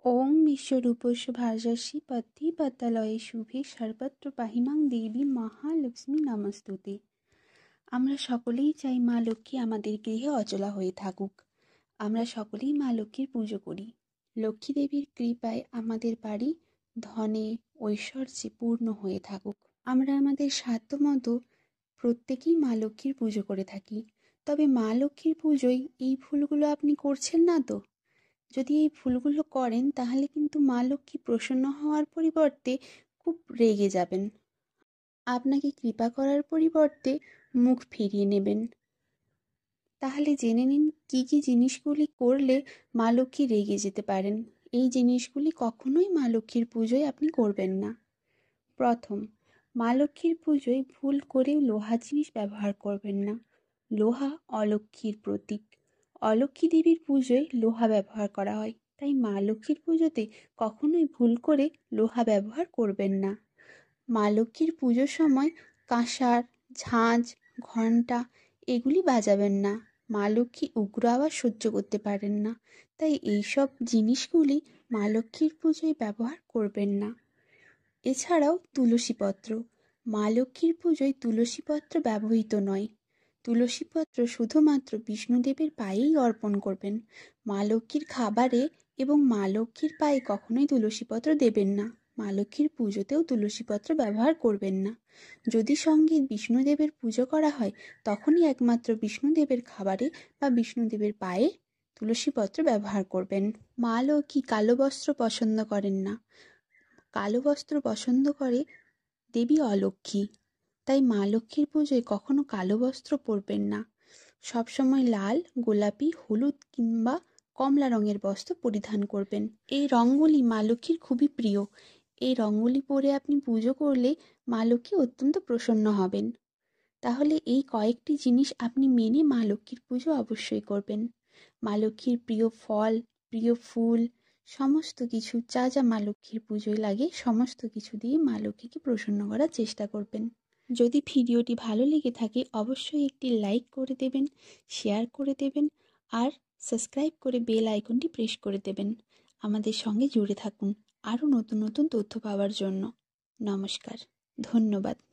ওং বিশ্বরূপস্য ভার্যাসি পত্তি পত্তালয়ে শুভে সর্বত্র পাহিমাং দেবী মহালক্ষ্মী নমস্তুতে। আমরা সকলেই চাই মা লক্ষ্মী আমাদের গৃহে অচলা হয়ে থাকুক। আমরা সকলেই মা লক্ষ্মীর পুজো করি। লক্ষ্মী দেবীর কৃপায় আমাদের বাড়ি ধনে ঐশ্বর্যে পূর্ণ হয়ে থাকুক। আমরা আমাদের সাধ্যমতো প্রত্যেকেই মা লক্ষ্মীর পুজো করে থাকি। তবে মা লক্ষ্মীর পুজোয় এই ভুলগুলো আপনি করছেন না তো? যদি এই ভুলগুলো করেন তাহলে কিন্তু মা লক্ষ্মী প্রসন্ন হওয়ার পরিবর্তে খুব রেগে যাবেন। আপনাকে কৃপা করার পরিবর্তে মুখ ফিরিয়ে নেবেন। তাহলে জেনে নিন কি কি জিনিসগুলি করলে মা লক্ষ্মী রেগে যেতে পারেন। এই জিনিসগুলি কখনোই মা লক্ষ্মীর পুজোয় আপনি করবেন না। প্রথম, মা লক্ষ্মীর পুজোয় ভুল করেও লোহা জিনিস ব্যবহার করবেন না। লোহা অলক্ষ্মীর প্রতীক। অলক্ষ্মী দেবীর পুজোয় লোহা ব্যবহার করা হয়, তাই মা লক্ষ্মীর পুজোতে কখনোই ভুল করে লোহা ব্যবহার করবেন না। মা লক্ষ্মীর পুজোর সময় কাঁসার, ঝাঁঝ, ঘণ্টা এগুলি বাজাবেন না। মা লক্ষ্মী উগ্র আওয়াজ সহ্য করতে পারেন না, তাই এইসব জিনিসগুলি মা লক্ষ্মীর পুজোয় ব্যবহার করবেন না। এছাড়াও তুলসীপত্র, মা লক্ষ্মীর পুজোয় তুলসীপত্র ব্যবহৃত নয়। তুলসীপত্র শুধুমাত্র বিষ্ণুদেবের পায়েই অর্পণ করবেন। মা লক্ষ্মীর খাবারে এবং মা লক্ষ্মীর পায়ে কখনোই তুলসীপত্র দেবেন না। মা লক্ষ্মীর পুজোতেও তুলসীপত্র ব্যবহার করবেন না। যদি সঙ্গে বিষ্ণুদেবের পুজো করা হয় তখনই একমাত্র বিষ্ণুদেবের খাবারে বা বিষ্ণুদেবের পায়ে তুলসীপত্র ব্যবহার করবেন। মা লক্ষ্মী কালো বস্ত্র পছন্দ করেন না। কালো বস্ত্র পছন্দ করে দেবী অলক্ষ্মী, তাই মা লক্ষ্মীর পুজোয় কখনো কালো বস্ত্র পরবেন না। সবসময় লাল, গোলাপি, হলুদ কিংবা কমলা রঙের বস্ত্র পরিধান করবেন। এই রঙগুলি মা লক্ষ্মীর খুবই প্রিয়। এই রঙগুলি পরে আপনি পুজো করলে মা লক্ষ্মী অত্যন্ত প্রসন্ন হবেন। তাহলে এই কয়েকটি জিনিস আপনি মেনে মা লক্ষ্মীর পুজো অবশ্যই করবেন। মা লক্ষ্মীর প্রিয় ফল, প্রিয় ফুল, সমস্ত কিছু যা যা মা লক্ষ্মীর পুজোয় লাগে সমস্ত কিছু দিয়ে মা লক্ষ্মীকে প্রসন্ন করার চেষ্টা করবেন। যদি ভিডিওটি ভালো লেগে থাকে অবশ্যই একটি লাইক করে দেবেন, শেয়ার করে দেবেন আর সাবস্ক্রাইব করে বেল আইকনটি প্রেস করে দেবেন। আমাদের সঙ্গে জুড়ে থাকুন আরও নতুন নতুন তথ্য পাওয়ার জন্য। নমস্কার, ধন্যবাদ।